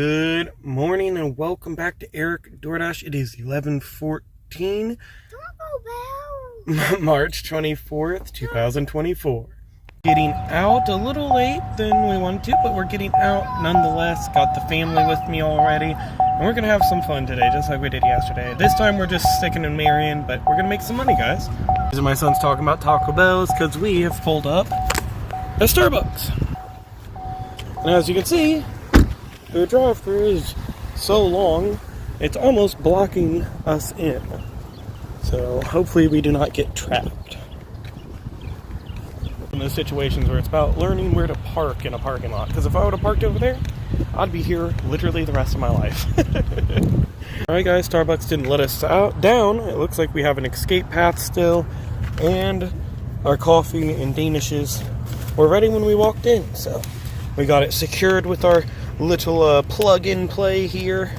Good morning and welcome back to Eric Doordash. It is 11/14, March 24th, 2024. Getting out a little late than we wanted to, but we're getting out nonetheless. Got the family with me already, and we're going to have some fun today, just like we did yesterday. This time we're just sticking in Marion, but we're going to make some money, guys. These are my sons talking about Taco Bells, because we have pulled up a Starbucks. And as you can see, the drive-thru is so long, it's almost blocking us in. So hopefully we do not get trapped. In those situations where it's about learning where to park in a parking lot. Because if I would have parked over there, I'd be here literally the rest of my life. Alright guys, Starbucks didn't let us down. It looks like we have an escape path still. And our coffee and Danishes were ready when we walked in. So we got it secured with our little plug-in play here.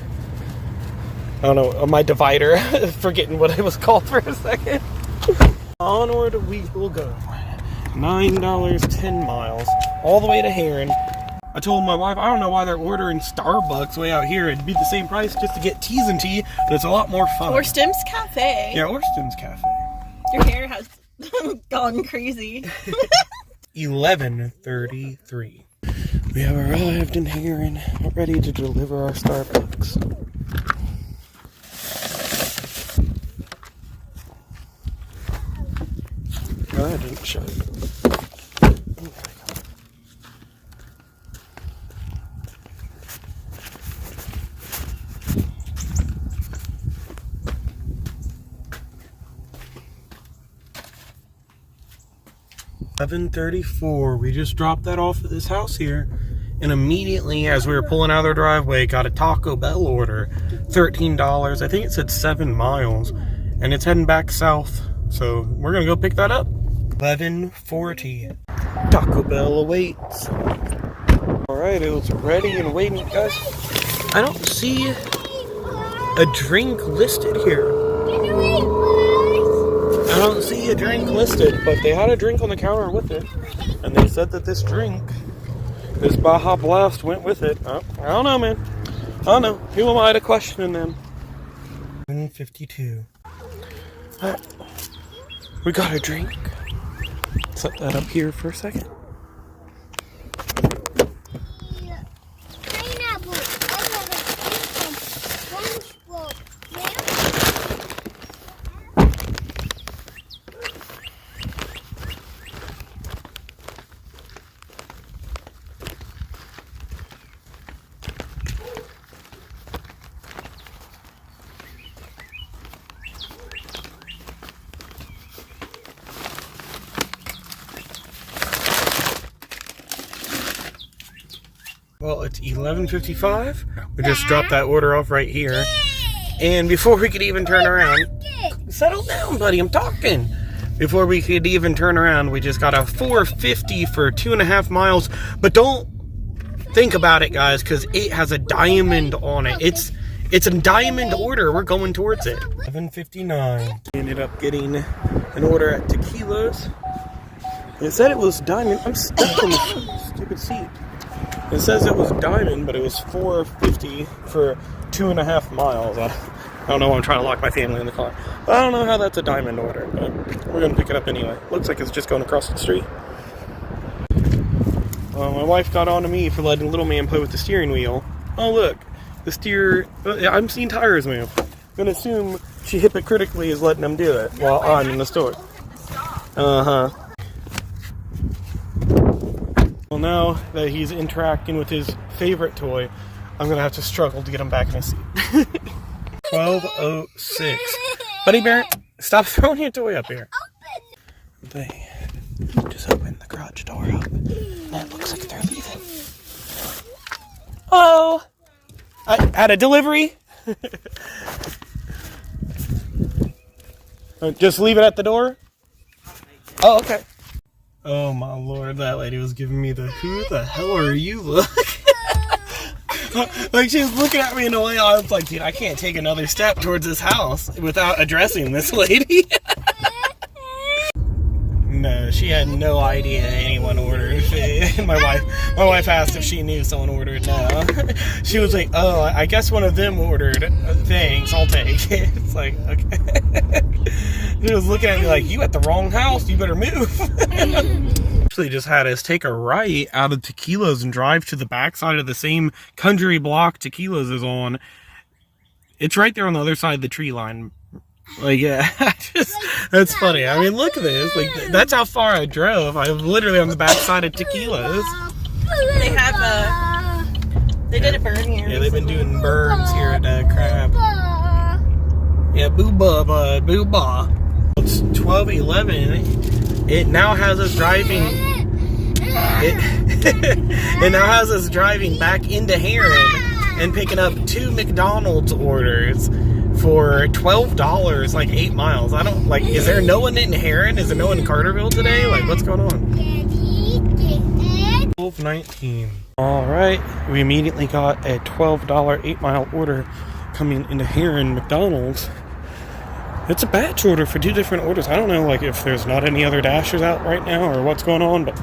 I don't know, my divider. Forgetting what it was called for a second. Onward we will go. $9, 10 miles, all the way to Heron. I told my wife, I don't know why they're ordering Starbucks way out here. It'd be the same price just to get teas and tea, but it's a lot more fun. Or Stim's Cafe. Yeah, or Stim's Cafe. Your hair has gone crazy. 11:33. We have arrived in Heron, ready to deliver our Starbucks. Oh, that didn't show you. $11:34. We just dropped that off at this house here, and immediately as we were pulling out of their driveway, got a Taco Bell order. $13. I think it said 7 miles, and it's heading back south. So we're gonna go pick that up. 11:40. Taco Bell awaits. All right, it was ready and waiting, guys. I don't see a drink listed here. I don't see a drink listed, but they had a drink on the counter with it, and they said that this drink, this Baja Blast, went with it. I don't know, man. I don't know. Who am I to question them? 1:52. All right. We got a drink. Set that up here for a second. Well, it's 11:55. We just dropped that order off right here. And before we could even turn around... Settle down, buddy, I'm talking. Before we could even turn around, we just got a $4.50 for 2.5 miles. But don't think about it, guys, because it has a diamond on it. It's a diamond order. We're going towards it. 11:59. Ended up getting an order at Tequila's. It said it was diamond. I'm stuck on the stupid seat. It says it was diamond, but it was $4.50 for 2.5 miles. I don't know why I'm trying to lock my family in the car. I don't know how that's a diamond order, but we're going to pick it up anyway. Looks like it's just going across the street. My wife got on to me for letting little man play with the steering wheel. Oh, look. The steer... I'm seeing tires move. I'm going to assume she hypocritically is letting him do it while I'm in the store. Uh-huh. Well, now that he's interacting with his favorite toy, I'm going to have to struggle to get him back in his seat. 12:06. Buddy Bear, stop throwing your toy up here. They just opened the garage door up. And it looks like they're leaving. Hello! I had a delivery. Just leave it at the door? Oh, okay. Oh my lord, that lady was giving me the who the hell are you look. Like, she was looking at me in a way I was like, dude, I can't take another step towards this house without addressing this lady. and she had no idea anyone ordered. My wife asked if she knew someone ordered. No, she was like, "Oh, I guess one of them ordered. Thanks, I'll take it." It's like, okay. She was looking at me like, "You at the wrong house. You better move." Actually, just had us take a right out of Tequila's and drive to the backside of the same country block Tequila's is on. It's right there on the other side of the tree line. Like, yeah, that's funny. I mean, look at this. Like, that's how far I drove. I'm literally on the backside of Tequila's. They have they did a burn here. Yeah, they've been doing burns here at Crab. Yeah, boo-ba, boo-ba. It's 12:11. It now has us driving. It now has us driving back into Heron and picking up 2 McDonald's orders for $12, like 8 miles. I don't, like, is there no one in Heron? Is there no one in Carterville today? Like, what's going on? 12:19. Alright, we immediately got a $12 8-mile order coming into Heron McDonald's. It's a batch order for 2 different orders. I don't know, like, if there's not any other Dashers out right now or what's going on, but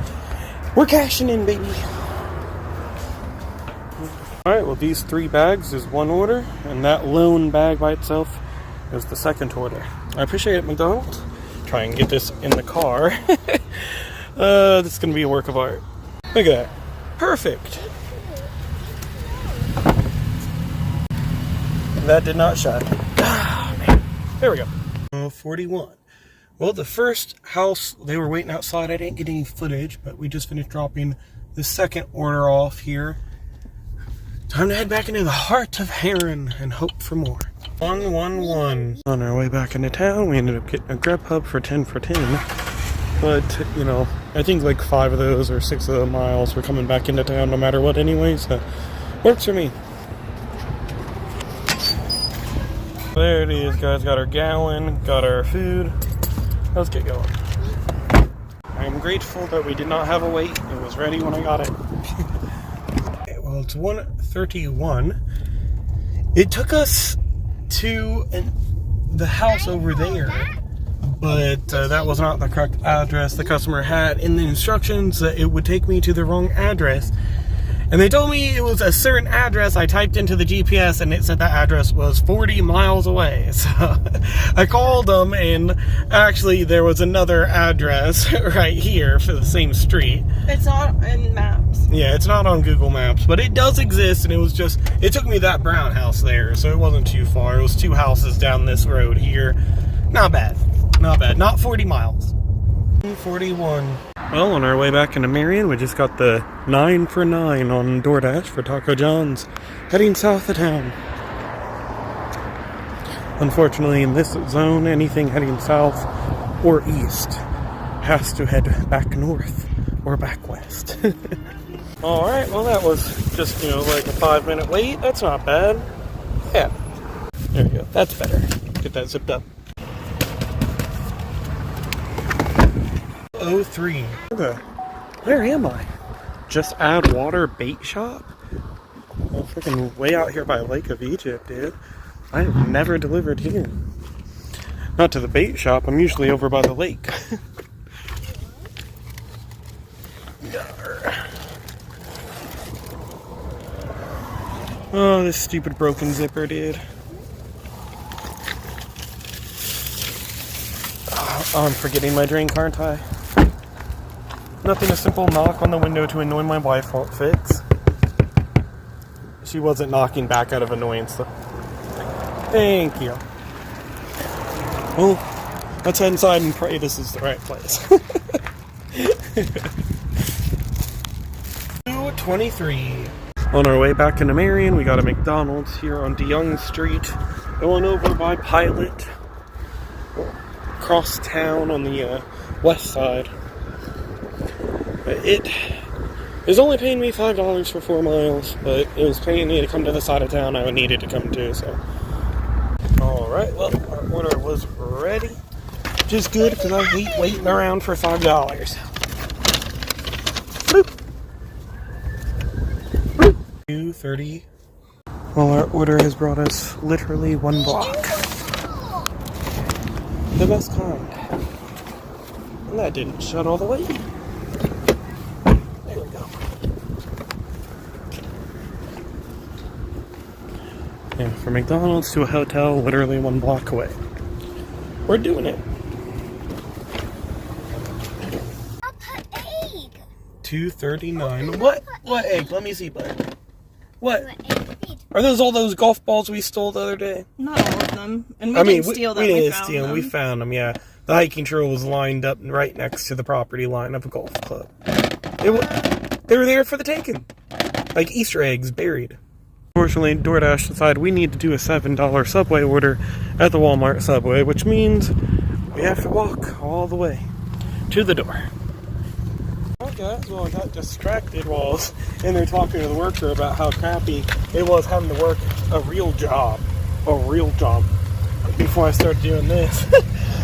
we're cashing in, baby. Alright, well, these 3 bags is 1 order, and that lone bag by itself is the 2nd order. I appreciate it, McDonald's. Try and get this in the car. This is going to be a work of art. Look at that. Perfect. That did not shut. Ah, man. There we go. 41. Well, the first house, they were waiting outside. I didn't get any footage, but we just finished dropping the 2nd order off here. Time to head back into the heart of Heron and hope for more. 111. On our way back into town, we ended up getting a grubhub for 10 for 10. But, you know, I think like 5 of those or 6 of the miles were coming back into town no matter what anyway, so works for me. There it is, guys. Got our gallon, got our food. Let's get going. I'm grateful that we did not have a wait. It was ready when I got it. Well, it's 1:31. It took us to the house over there, but that was not the correct address. The customer had in the instructions that it would take me to the wrong address. And they told me it was a certain address. I typed into the GPS and it said that address was 40 miles away. So I called them, and actually there was another address right here for the same street. It's not in maps. Yeah, it's not on Google Maps, but it does exist, and it took me that brown house there, so it wasn't too far. It was 2 houses down this road here. Not bad. Not bad. Not 40 miles. 41. Well, on our way back into Marion, we just got the 9 for 9 on Doordash for Taco John's, heading south of town. Unfortunately, in this zone, anything heading south or east has to head back north or back west. Alright, well that was just, like a 5-minute wait. That's not bad. Yeah. There we go. That's better. Get that zipped up. 03. Where am I? Just Add Water Bait Shop? I'm freaking way out here by Lake of Egypt, dude. I have never delivered here. Not to the bait shop, I'm usually over by the lake. Oh, this stupid broken zipper, dude. Oh, I'm forgetting my drink, aren't I? Nothing, a simple knock on the window to annoy my wife won't fix. She wasn't knocking back out of annoyance, though. Thank you. Well, let's head inside and pray this is the right place. 2:23. On our way back into Marion, we got a McDonald's here on DeYoung Street, going over by Pilot, across town on the west side. It is only paying me $5 for 4 miles, but it was paying me to come to the side of town I needed to come to, so. Alright, well, our order was ready. Which is good, because I hate waiting around for $5. Bloop. Bloop. 2:30. Well, our order has brought us literally 1 block. The best kind. And that didn't shut all the way. There we go. And from McDonald's to a hotel, literally 1 block away. We're doing it. I'll put egg. $2.39. What? What egg? Let me see, bud. What? Egg. Are those all those golf balls we stole the other day? Not all of them. And we didn't steal them. We didn't steal them. We found them, yeah. The hiking trail was lined up right next to the property line of a golf club. They were there for the taking. Like Easter eggs buried. Unfortunately, DoorDash decided we need to do a $7 Subway order at the Walmart Subway, which means we have to walk all the way to the door. Okay, well, I got distracted while I was in there talking to the worker about how crappy it was having to work a real job. Before I started doing this.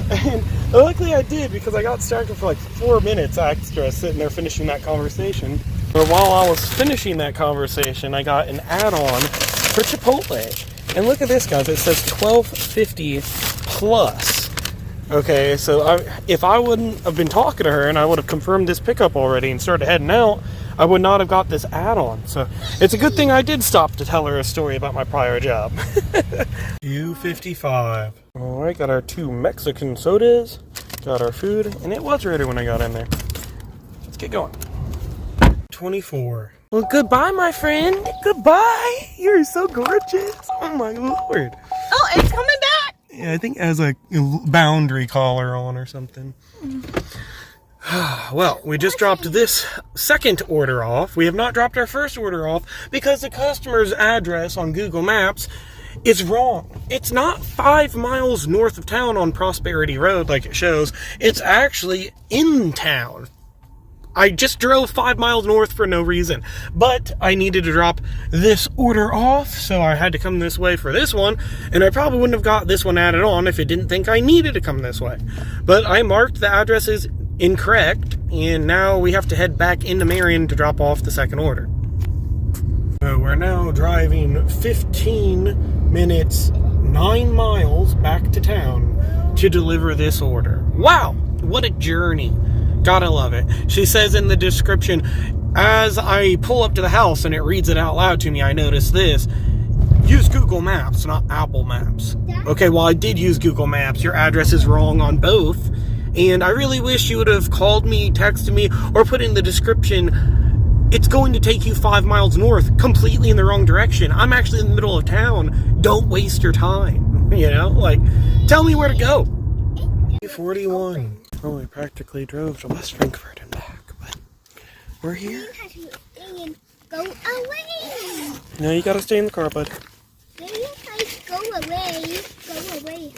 And luckily I did, because I got distracted for like 4 minutes extra sitting there finishing that conversation. But while I was finishing that conversation, I got an add-on for Chipotle. And look at this, guys. It says $12.50 plus. Okay, so if I wouldn't have been talking to her and I would have confirmed this pickup already and started heading out, I would not have got this add-on. So it's a good thing I did stop to tell her a story about my prior job. $2.55. Alright, got our 2 Mexican sodas, got our food, and it was ready when I got in there. Let's get going. 24. Well, goodbye, my friend. Goodbye. You're so gorgeous. Oh, my Lord. Oh, it's coming back. Yeah, I think it has a boundary collar on or something. Well, we just dropped this second order off. We have not dropped our first order off because the customer's address on Google Maps is wrong. It's not 5 miles north of town on Prosperity Road like it shows. It's actually in town. I just drove 5 miles north for no reason, but I needed to drop this order off, so I had to come this way for this one, and I probably wouldn't have got this one added on if it didn't think I needed to come this way. But I marked the addresses incorrect, and now we have to head back into Marion to drop off the second order. So we're now driving 15 minutes, 9 miles back to town to deliver this order. Wow, what a journey. Gotta love it. She says in the description, as I pull up to the house and it reads it out loud to me, I notice this. Use Google Maps, not Apple Maps. Okay, well, I did use Google Maps. Your address is wrong on both. And I really wish you would have called me, texted me, or put in the description, it's going to take you 5 miles north, completely in the wrong direction. I'm actually in the middle of town. Don't waste your time. You know, like, tell me where to go. 41. Oh, we practically drove to West Frankfort and back, but we're here. Go away. No, you gotta stay in the car, bud. Go away. Go away.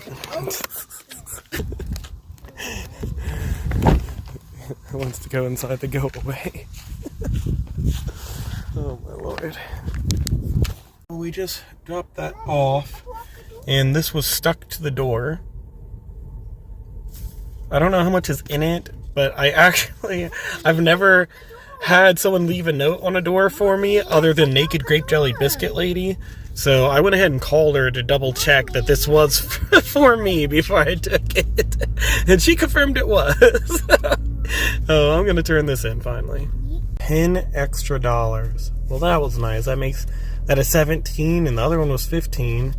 It wants to go inside the go away. Oh my Lord. We just dropped that off, and this was stuck to the door. I don't know how much is in it, but I've never had someone leave a note on a door for me other than Naked Grape Jelly Biscuit Lady. So I went ahead and called her to double check that this was for me before I took it. And she confirmed it was. Oh, I'm going to turn this in finally. $10 extra. Well, that was nice. That makes that a 17 and the other one was 15.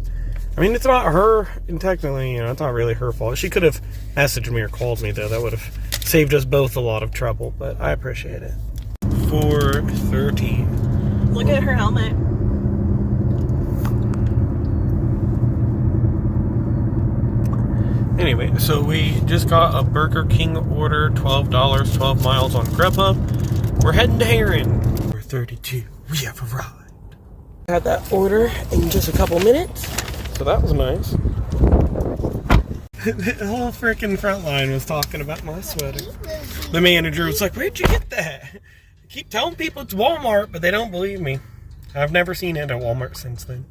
I mean, it's not her, and technically, you know, it's not really her fault. She could have messaged me or called me, though. That would have saved us both a lot of trouble, but I appreciate it. $4.13. Look at her helmet. Anyway, so we just got a Burger King order, $12, 12 miles on Grubhub. We're heading to Heron. We're 32. We have arrived. Had that order in just a couple minutes. So that was nice. The whole freaking front line was talking about my sweater. The manager was like, where'd you get that? I keep telling people it's Walmart, but they don't believe me. I've never seen it at Walmart since then.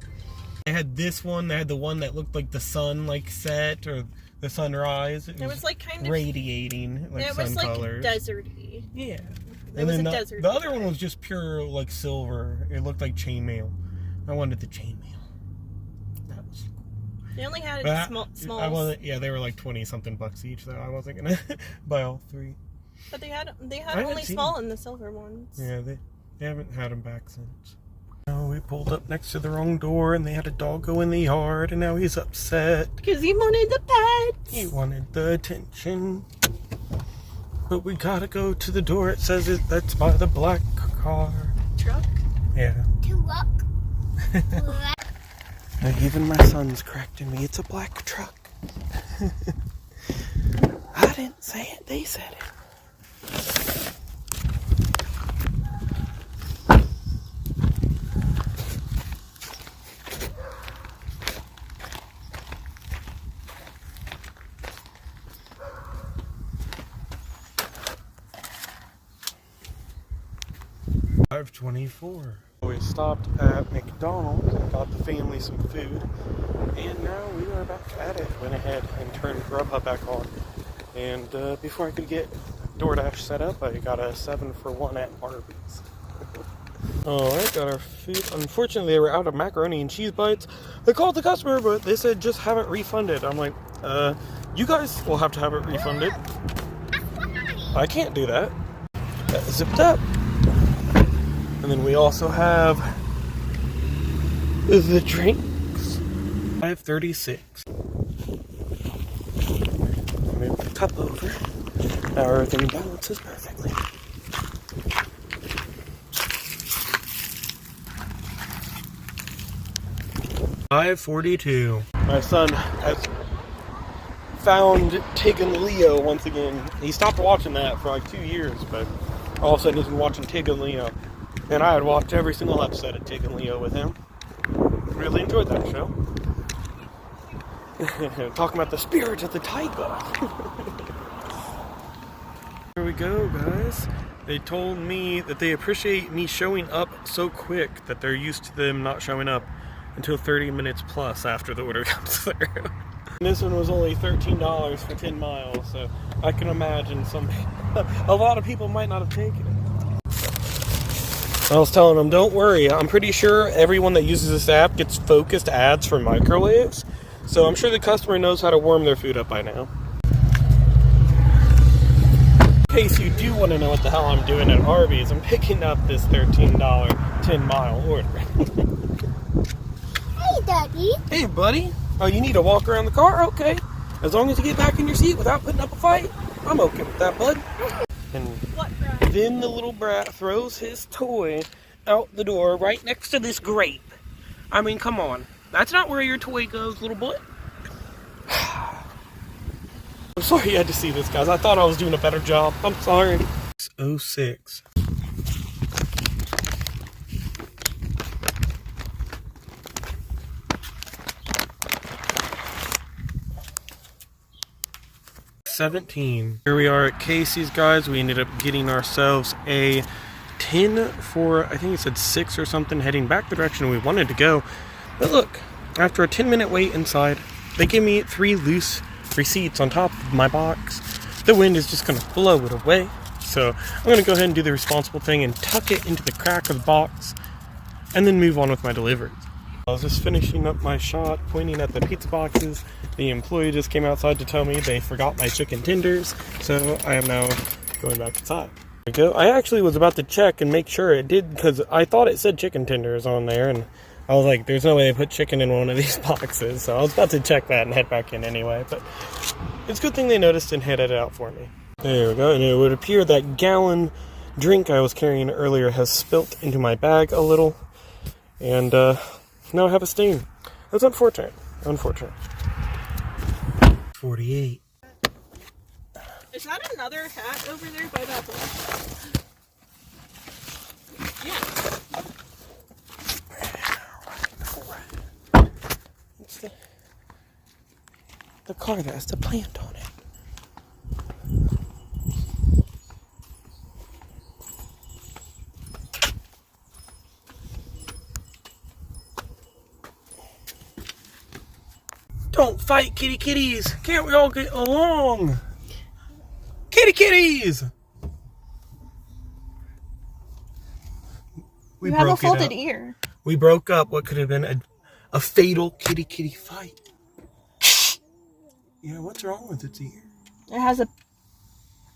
They had this one. They had the one that looked like the sun like set or the sunrise. It was like kind of radiating like sun colors. It was like deserty. Yeah. It was a desert. The other one was just pure like silver. It looked like chainmail. I wanted the chainmail. They only had But small. I wasn't. Yeah, they were like 20-something bucks each, though. I wasn't gonna buy all 3. But they had I only seen small them. and the silver ones. Yeah, they haven't had them back since. Oh, we pulled up next to the wrong door, and they had a dog go in the yard, and now he's upset. Because he wanted the pets. He wanted the attention. But we gotta go to the door. It says that's by the black car. Truck. Yeah. To walk. Even my son's correcting me. It's a black truck. I didn't say it. They said it. $5.24. We stopped at McDonald's and got the family some food, and now we are back at it. Went ahead and turned Grubhub back on, and before I could get Doordash set up, I got a 7-for-1 at Arby's. Alright, got our food. Unfortunately, they were out of macaroni and cheese bites. I called the customer, but they said just have it refunded. I'm like, you guys will have to have it refunded. I can't do that. That zipped up. And then we also have the drinks. $5.36. Move the cup over. Now everything balances perfectly. $5.42. My son has found Tig and Leo once again. He stopped watching that for like 2 years, but all of a sudden he's been watching Tig and Leo. And I had watched every single episode of Tig and Leo with him. Really enjoyed that show. Talking about the spirit of the tiger. Here we go, guys. They told me that they appreciate me showing up so quick that they're used to them not showing up until 30 minutes plus after the order comes through. This one was only $13 for 10 miles, so I can imagine a lot of people might not have taken it. I was telling them, don't worry, I'm pretty sure everyone that uses this app gets focused ads for microwaves, so I'm sure the customer knows how to warm their food up by now. In case you do want to know what the hell I'm doing at Arby's, I'm picking up this $13 10-mile order. Hey, Daddy. Hey, buddy. Oh, you need to walk around the car? Okay. As long as you get back in your seat without putting up a fight, I'm okay with that, bud. And then the little brat throws his toy out the door right next to this grape. I mean, come on. That's not where your toy goes, little boy. I'm sorry you had to see this, guys. I thought I was doing a better job. I'm sorry. 6:06. $17. Here we are at Casey's, guys. We ended up getting ourselves a 10 for, I think it said 6 or something, heading back the direction we wanted to go. But look, after a 10-minute wait inside, they give me 3 loose receipts on top of my box. The wind is just going to blow it away. So I'm going to go ahead and do the responsible thing and tuck it into the crack of the box and then move on with my deliveries. I was just finishing up my shot, pointing at the pizza boxes. The employee just came outside to tell me they forgot my chicken tenders, so I am now going back inside. There we go. I actually was about to check and make sure it did, because I thought it said chicken tenders on there, and I was like, there's no way they put chicken in one of these boxes, so I was about to check that and head back in anyway, but it's a good thing they noticed and headed it out for me. There we go, and it would appear that gallon drink I was carrying earlier has spilt into my bag a little, and now I have a stain. That's unfortunate. Unfortunate. 48. Is that another hat over there by that door? Yeah. It's the car that has the plant on it. Don't fight, kitty kitties. Can't we all get along? Kitty kitties! We You have a broke it folded up. ear. We broke up what could have been a fatal kitty kitty fight. Yeah, what's wrong with its ear? It has a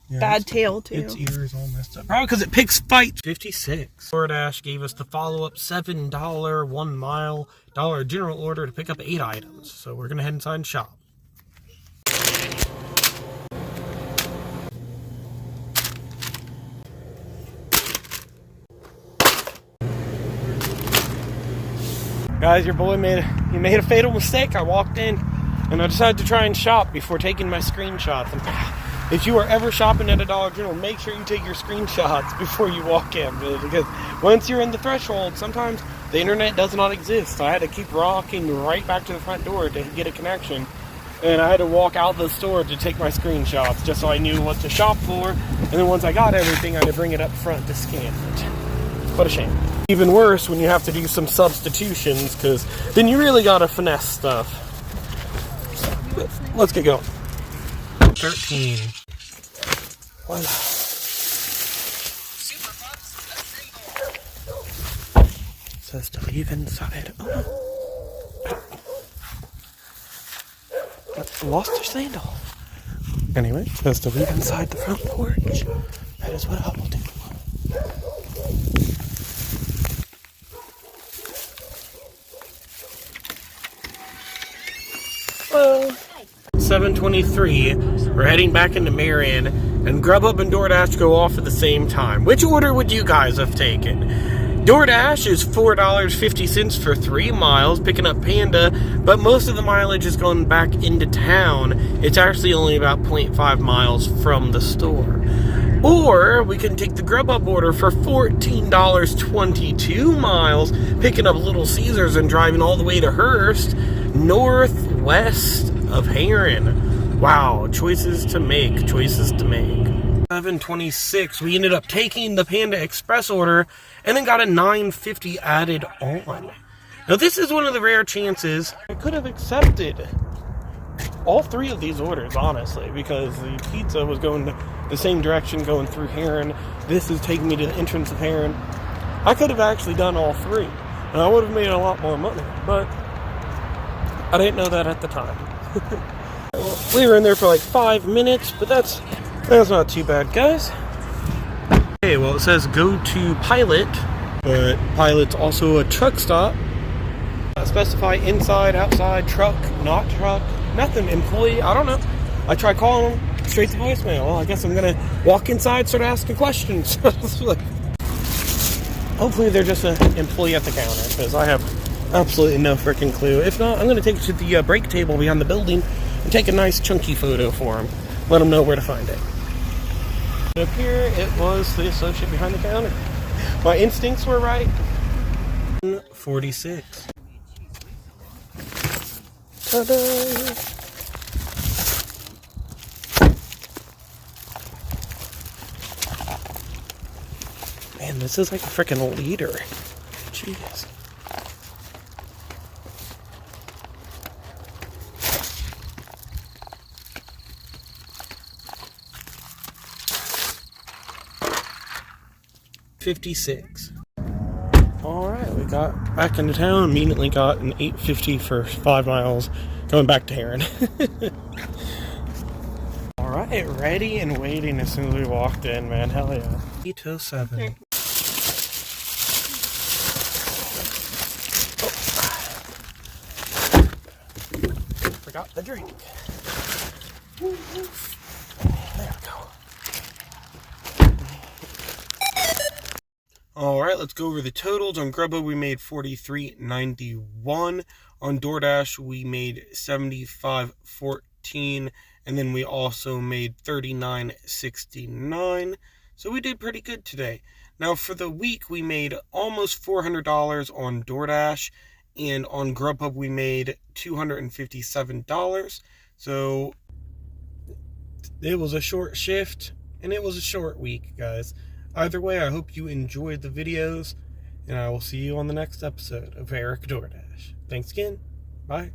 bad tail, too. Its ear is all messed up. Probably because it picks fights. 56. Doordash gave us the follow-up $7 1 mile Dollar General order to pick up 8 items. So we're going to head inside and shop. Guys, your boy made a fatal mistake. I walked in and I decided to try and shop before taking my screenshots. And if you are ever shopping at a Dollar General, make sure you take your screenshots before you walk in, because once you're in the threshold, sometimes the internet does not exist. So I had to keep walking right back to the front door to get a connection, and I had to walk out the store to take my screenshots just so I knew what to shop for. And then once I got everything, I had to bring it up front to scan it. What a shame. Even worse when you have to do some substitutions, because then you really gotta finesse stuff. But let's get going. 13. Voila. It says to leave inside. Oh no. I lost her sandal. Anyway, it says to leave inside the front porch. That is what I will do. Hello. 7:23. We're heading back into Marion, and Grubhub and Doordash go off at the same time. Which order would you guys have taken? Doordash is $4.50 for 3 miles, picking up Panda, but most of the mileage is going back into town. It's actually only about 0.5 miles from the store. Or we can take the Grubhub order for $14, 22 miles, picking up Little Caesars and driving all the way to Hearst, northwest of Heron. Wow, choices to make. 7:26, we ended up taking the Panda Express order and then got a $9.50 added on. Now this is one of the rare chances I could have accepted all 3 of these orders, honestly, because the pizza was going the same direction going through Heron. This is taking me to the entrance of Heron. I could have actually done all 3, and I would have made a lot more money, but I didn't know that at the time. We were in there for like 5 minutes, but that's not too bad, guys. Okay, well, it says go to Pilot, but Pilot's also a truck stop. Specify inside, outside, truck, not truck, nothing, employee, I don't know. I tried calling them, straight to voicemail. Well, I guess I'm gonna walk inside, start asking questions. Hopefully they're just an employee at the counter, because I have absolutely no freaking clue. If not, I'm gonna take it to the break table behind the building and take a nice chunky photo for them. Let them know where to find it. Up here, it was the associate behind the counter. My instincts were right. 46. Ta-da! Man, this is like a freaking liter. Jeez. $56. Alright, we got back into town, immediately got an $8.50 for 5 miles, going back to Heron. Alright, ready and waiting as soon as we walked in, man, hell yeah. 8:07. Oh. Forgot the drink. There we go. Alright, let's go over the totals. On Grubhub, we made $43.91. On Doordash, we made $75.14. And then we also made $39.69. So we did pretty good today. Now, for the week, we made almost $400 on Doordash. And on Grubhub, we made $257. So it was a short shift, and it was a short week, guys. Either way, I hope you enjoyed the videos, and I will see you on the next episode of Eric Doordash. Thanks again. Bye.